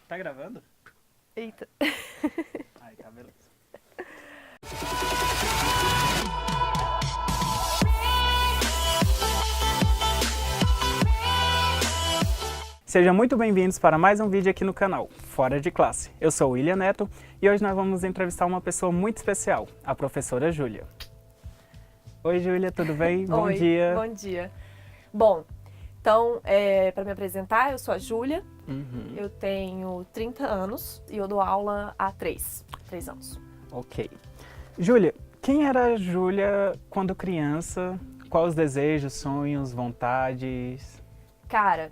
Tá gravando? Eita. Aí, tá, beleza. Sejam muito bem-vindos para mais um vídeo aqui no canal, Fora de Classe. Eu sou o William Neto e hoje nós vamos entrevistar uma pessoa muito especial, a professora Júlia. Oi, Júlia, tudo bem? Bom Oi, dia. Bom dia. Bom, então, para me apresentar, eu sou a Júlia, eu tenho 30 anos e eu dou aula há 3 anos. Ok. Júlia, quem era a Júlia quando criança? Quais os desejos, sonhos, vontades? Cara,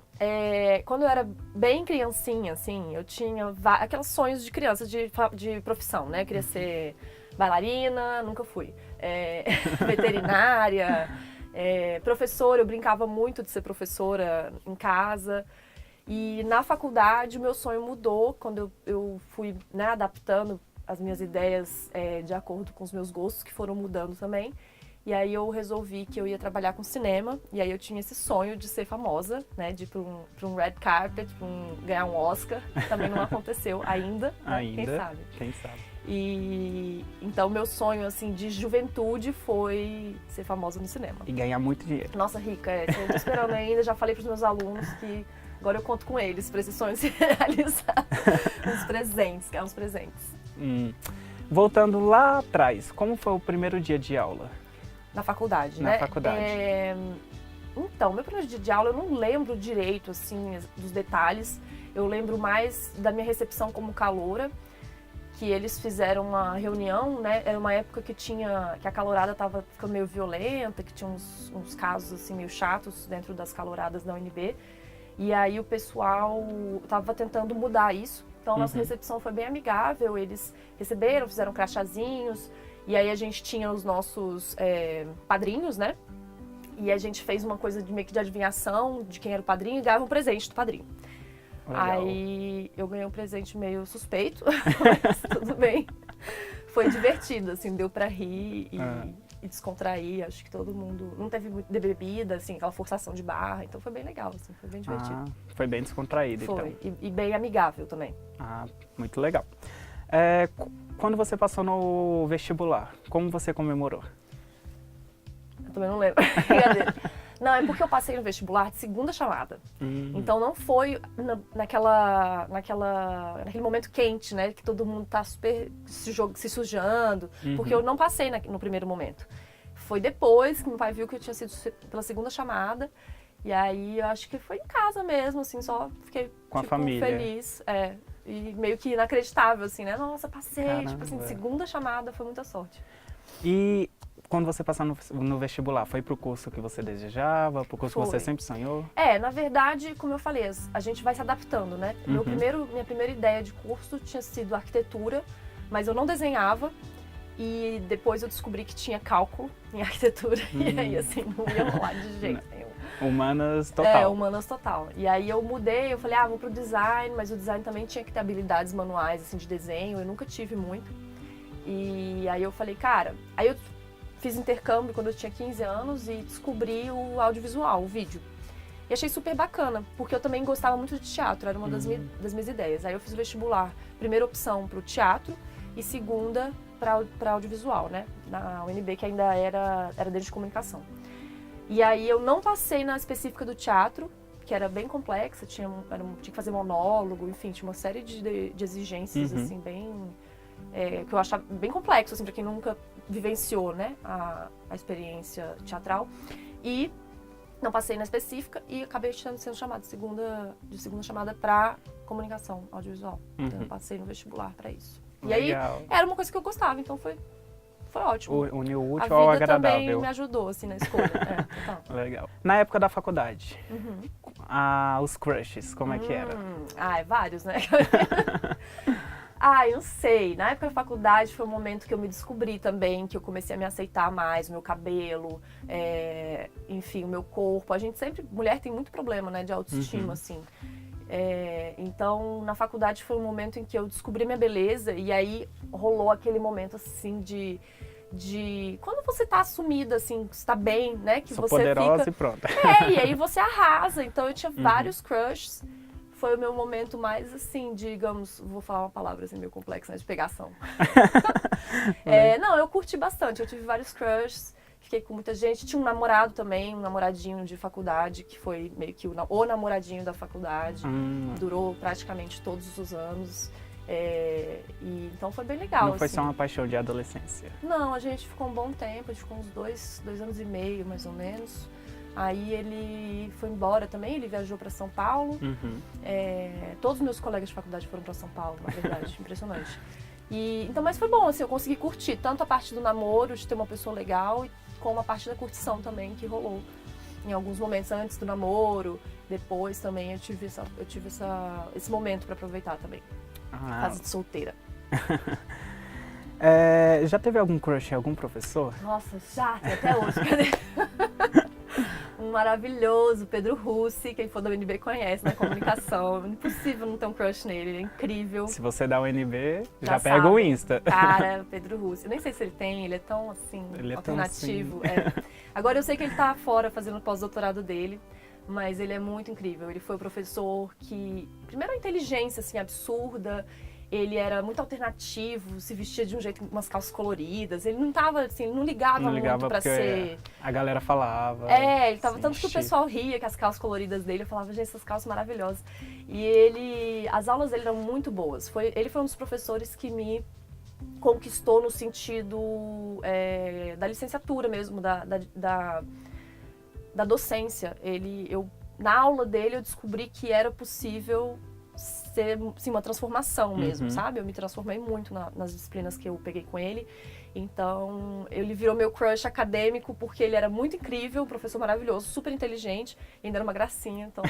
quando eu era bem criancinha, assim, eu tinha aqueles sonhos de criança de profissão, né? Eu queria ser bailarina, nunca fui. Veterinária, professora, eu brincava muito de ser professora em casa. E na faculdade o meu sonho mudou quando eu fui, né, adaptando as minhas ideias de acordo com os meus gostos, que foram mudando também. E aí eu resolvi que eu ia trabalhar com cinema, e aí eu tinha esse sonho de ser famosa, né, de ir pra um red carpet, ganhar um Oscar. Também não aconteceu ainda, né? Ainda? Quem sabe. Quem sabe. E então meu sonho, assim, de juventude foi ser famosa no cinema. E ganhar muito dinheiro. Nossa, rica, eu tô esperando ainda, já falei pros meus alunos que agora eu conto com eles pra esse sonho se realizar. Uns presentes, ganhar uns presentes. Voltando lá atrás, como foi o primeiro dia de aula? Na faculdade, Na né? faculdade. Então, meu primeiro dia de aula eu não lembro direito, assim, dos detalhes. Eu lembro mais da minha recepção como caloura, que eles fizeram uma reunião, né? Era uma época que a calourada tava ficando meio violenta, que tinha uns casos, assim, meio chatos dentro das calouradas da UNB. E aí o pessoal tava tentando mudar isso. Então, a nossa recepção foi bem amigável, eles receberam, fizeram crachazinhos. E aí a gente tinha os nossos padrinhos, né? E a gente fez uma coisa meio que de adivinhação de quem era o padrinho e ganhava um presente do padrinho. Legal. Aí eu ganhei um presente meio suspeito, mas tudo bem. Foi divertido, assim, deu pra rir e descontrair. Acho que todo mundo... Não teve muito de bebida, assim, aquela forçação de barra. Então foi bem legal, assim, foi bem divertido. Foi bem descontraído, Foi, então. e bem amigável também. Muito legal. Quando você passou no vestibular, como você comemorou? Eu também não lembro. Brincadeira. Não, é porque eu passei no vestibular de segunda chamada. Então não foi naquele momento quente, né? Que todo mundo tá super se sujando. Porque eu não passei no primeiro momento. Foi depois que meu pai viu que eu tinha sido pela segunda chamada. E aí eu acho que foi em casa mesmo, assim, só fiquei Com a família. feliz. E meio que inacreditável, assim, né? Nossa, passei, Caramba. tipo assim, de segunda chamada, foi muita sorte. E quando você passou no vestibular, foi pro curso que você desejava, pro curso que você Foi. sempre sonhou? Na verdade, como eu falei, a gente vai se adaptando, né? Minha primeira ideia de curso tinha sido arquitetura, mas eu não desenhava. E depois eu descobri que tinha cálculo em arquitetura. E aí, assim, não ia rolar de jeito nenhum. Humanas total. Humanas total. E aí eu mudei, eu falei, vou pro design, mas o design também tinha que ter habilidades manuais, assim, de desenho. Eu nunca tive muito. E aí eu falei, cara... Aí eu fiz intercâmbio quando eu tinha 15 anos e descobri o audiovisual, o vídeo. E achei super bacana, porque eu também gostava muito de teatro, era uma das minhas ideias. Aí eu fiz o vestibular, primeira opção pro teatro e segunda para audiovisual, né? Na UNB, que ainda era dentro de comunicação. E aí eu não passei na específica do teatro, que era bem complexa, tinha que fazer monólogo, enfim, tinha uma série de exigências, assim, bem... que eu achava bem complexo, assim, para quem nunca vivenciou, né, a experiência teatral. E não passei na específica e acabei sendo chamada de segunda chamada para comunicação audiovisual. Então eu passei no vestibular para isso. Legal. E aí era uma coisa que eu gostava, então foi ótimo. Uniu o A útil ao vida também agradável. me ajudou, assim, na escolha. Total. Legal. Na época da faculdade, os crushes, como é que era? Vários, né? Eu não sei. Na época da faculdade foi um momento que eu me descobri também, que eu comecei a me aceitar mais, o meu cabelo, enfim, o meu corpo. A gente sempre... Mulher tem muito problema, né, de autoestima, assim. Então, na faculdade foi um momento em que eu descobri minha beleza e aí rolou aquele momento, assim, de quando você tá assumida, assim, você tá bem, né, que Sou você poderosa fica... e pronto. E aí você arrasa. Então eu tinha vários crushes. foi o meu momento mais, assim, digamos, vou falar uma palavra assim meio complexa, né, de pegação. Não, eu curti bastante, eu tive vários crushes, fiquei com muita gente. Tinha um namorado também, um namoradinho de faculdade, que foi meio que o namoradinho da faculdade. Durou praticamente todos os anos. E então foi bem legal. Não foi assim. só uma paixão de adolescência? Não, a gente ficou um bom tempo, a gente ficou uns dois anos e meio, mais ou menos. Aí ele foi embora também, ele viajou para São Paulo. Todos os meus colegas de faculdade foram para São Paulo, na verdade, impressionante. Então, mas foi bom, assim, eu consegui curtir tanto a parte do namoro, de ter uma pessoa legal, como a parte da curtição também, que rolou em alguns momentos antes do namoro. Depois também eu tive esse momento para aproveitar também. Fase de solteira. Já teve algum crush em algum professor? Nossa, já, tem até hoje. Cadê? Um maravilhoso, Pedro Russi, quem for da UNB conhece, na comunicação. É impossível não ter um crush nele, ele é incrível. Se você dá o UNB, já sabe. pega o Insta. Cara, Pedro Russi. Eu nem sei se ele tem, ele é tão, assim, alternativo. Agora eu sei que ele tá fora fazendo o pós-doutorado dele. Mas ele é muito incrível. Ele foi o professor que, primeiro, a inteligência assim absurda. Ele era muito alternativo, se vestia de um jeito com umas calças coloridas. Ele não tava assim, ele não ligava muito pra ser. A galera falava. Ele tava tanto que o pessoal ria com as calças coloridas dele. Eu falava, gente, essas calças maravilhosas. E as aulas dele eram muito boas. Ele foi um dos professores que me conquistou no sentido da licenciatura mesmo, da docência. Na aula dele eu descobri que era possível ser assim, uma transformação mesmo, sabe? Eu me transformei muito nas disciplinas que eu peguei com ele. Então, ele virou meu crush acadêmico porque ele era muito incrível, um professor maravilhoso, super inteligente, e ainda era uma gracinha. Então,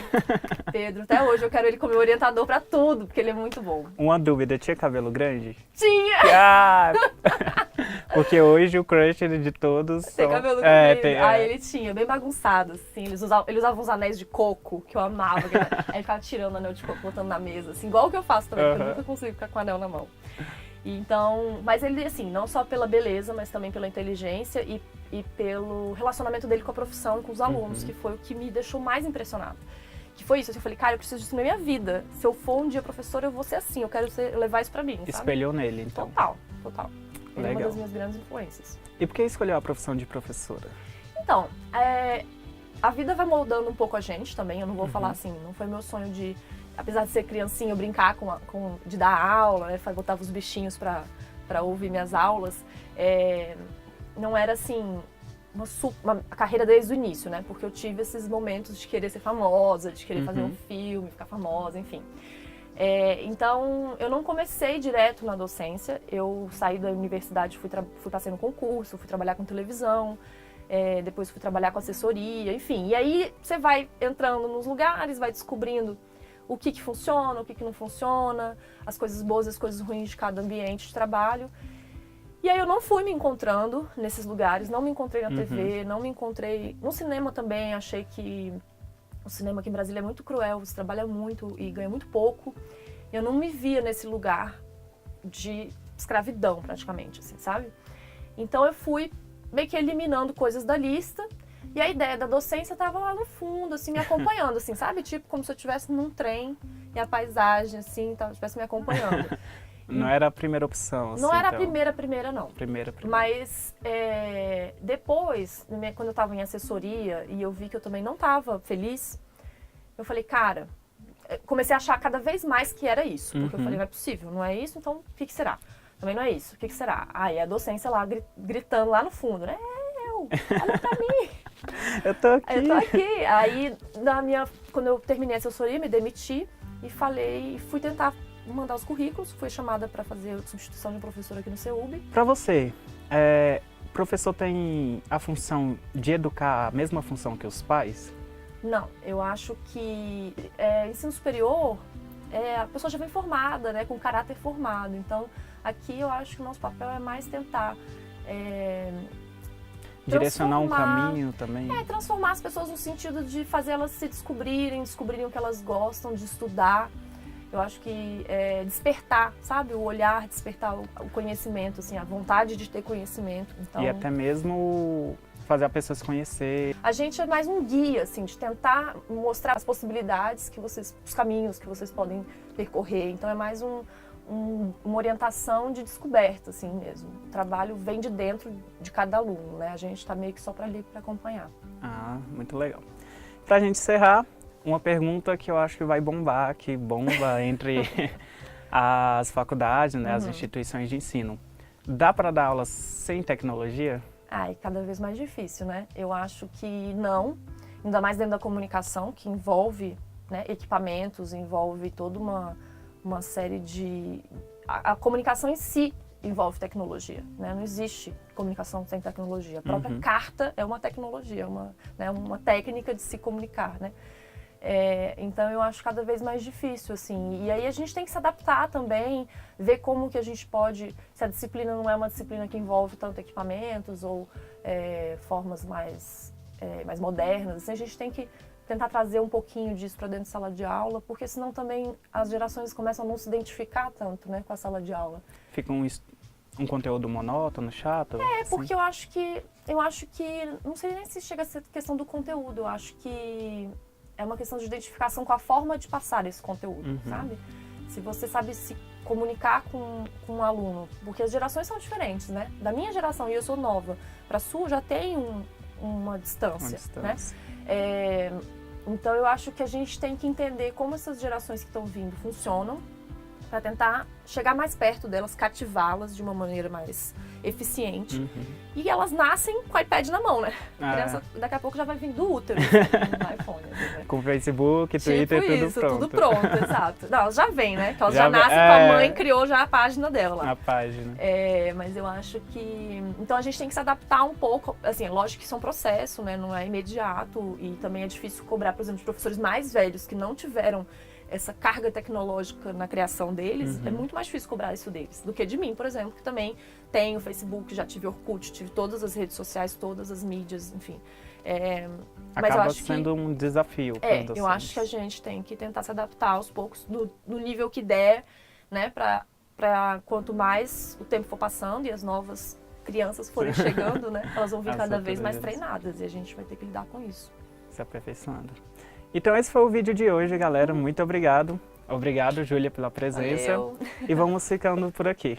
Pedro, até hoje eu quero ele como meu orientador pra tudo, porque ele é muito bom. Uma dúvida, tinha cabelo grande? Tinha! Porque hoje o crush de todos tem cabelo comprido. Ele tinha, bem bagunçado, assim. Ele usava uns anéis de coco, que eu amava. Aí ele ficava tirando o anel de coco, botando na mesa, assim. Igual o que eu faço também, porque eu nunca consigo ficar com o anel na mão. Então, mas ele, assim, não só pela beleza, mas também pela inteligência e pelo relacionamento dele com a profissão e com os alunos, que foi o que me deixou mais impressionado. Que foi isso, assim, eu falei, cara, eu preciso disso na minha vida. Se eu for um dia professora, eu vou ser assim, eu quero levar isso pra mim, sabe? Espelhou nele, então. Total. Ele é uma das minhas grandes influências. E por que escolheu a profissão de professora? Então, a vida vai moldando um pouco a gente também, eu não vou falar assim, não foi meu sonho de, apesar de ser criancinha, eu brincar de dar aula, né, botava os bichinhos pra ouvir minhas aulas, não era assim, uma carreira desde o início, né, porque eu tive esses momentos de querer ser famosa, de querer fazer um filme, ficar famosa, enfim. Então, eu não comecei direto na docência, eu saí da universidade, fui passar no concurso, fui trabalhar com televisão, depois fui trabalhar com assessoria, enfim. E aí você vai entrando nos lugares, vai descobrindo o que funciona, o que não funciona, as coisas boas e as coisas ruins de cada ambiente de trabalho. E aí eu não fui me encontrando nesses lugares, não me encontrei na TV, não me encontrei no cinema também, achei que o cinema aqui em Brasília é muito cruel, você trabalha muito e ganha muito pouco. Eu não me via nesse lugar de escravidão, praticamente, assim, sabe? Então eu fui meio que eliminando coisas da lista e a ideia da docência estava lá no fundo, assim, me acompanhando, assim, sabe? Tipo, como se eu estivesse num trem e a paisagem, assim, estivesse me acompanhando. Não era a primeira opção, assim, não era então. a primeira, não. Primeira. Mas depois, quando eu estava em assessoria e eu vi que eu também não estava feliz, eu falei, cara, comecei a achar cada vez mais que era isso. Porque eu falei, não é possível, não é isso, então o que será? Também não é isso, o que será? Aí a docência lá gritando lá no fundo, né? Olha pra mim. Eu tô aqui. Aí, quando eu terminei a assessoria, me demiti e fui tentar mandar os currículos, fui chamada para fazer substituição de um professor aqui no CEUB. Para você, professor tem a função de educar, a mesma função que os pais? Não, eu acho que ensino superior, a pessoa já vem formada, né, com caráter formado. Então, aqui eu acho que o nosso papel é mais tentar direcionar um caminho também? Transformar as pessoas no sentido de fazer elas se descobrirem o que elas gostam de estudar. Eu acho que despertar, sabe? O olhar, despertar o conhecimento, assim, a vontade de ter conhecimento. Então... E até mesmo fazer a pessoa se conhecer. A gente é mais um guia, assim, de tentar mostrar as possibilidades que vocês, os caminhos que vocês podem percorrer. Então é mais uma orientação de descoberta, assim mesmo. O trabalho vem de dentro de cada aluno, né? A gente está meio que só para ali para acompanhar. Ah, muito legal. Pra gente encerrar, uma pergunta que eu acho que vai bombar, que bomba entre as faculdades, né, as instituições de ensino. Dá para dar aulas sem tecnologia? Ai, cada vez mais difícil, né? Eu acho que não, ainda mais dentro da comunicação, que envolve, né, equipamentos, envolve toda uma série de... A comunicação em si envolve tecnologia, né? Não existe comunicação sem tecnologia. A própria carta é uma tecnologia, uma técnica de se comunicar, né? Então eu acho cada vez mais difícil, assim. E aí a gente tem que se adaptar também, ver como que a gente pode... Se a disciplina não é uma disciplina que envolve tanto equipamentos ou formas mais modernas, assim, a gente tem que tentar trazer um pouquinho disso para dentro de sala de aula, porque senão também as gerações começam a não se identificar tanto, né, com a sala de aula. Fica um conteúdo monótono, chato? Porque eu acho que, não sei nem se chega a ser questão do conteúdo, eu acho que é uma questão de identificação com a forma de passar esse conteúdo, sabe? Se você sabe se comunicar com um aluno, porque as gerações são diferentes, né? Da minha geração, e eu sou nova, para a sua já tem uma distância, né? Então eu acho que a gente tem que entender como essas gerações que estão vindo funcionam para tentar chegar mais perto delas, cativá-las de uma maneira mais eficiente. E elas nascem com o iPad na mão, né? A criança daqui a pouco já vai vir do útero no iPhone. Né? Com Facebook, Twitter, tudo pronto, exato. Não, elas já vem, né? Que elas já nascem com a mãe, criou já a página dela lá. A página. Mas eu acho que... Então a gente tem que se adaptar um pouco. Assim, lógico que isso é um processo, né? Não é imediato. E também é difícil cobrar, por exemplo, de professores mais velhos que não tiveram essa carga tecnológica na criação deles, é muito mais difícil cobrar isso deles do que de mim, por exemplo, que também tenho Facebook, já tive Orkut, tive todas as redes sociais, todas as mídias, enfim. Mas Acaba eu acho sendo um desafio. Eu acho que a gente tem que tentar se adaptar aos poucos, no nível que der, né, para quanto mais o tempo for passando e as novas crianças forem chegando, né, elas vão vir cada vez mais treinadas e a gente vai ter que lidar com isso. Se aperfeiçoando. Então esse foi o vídeo de hoje, galera. Muito obrigado. Obrigado, Júlia, pela presença. Valeu. E vamos ficando por aqui.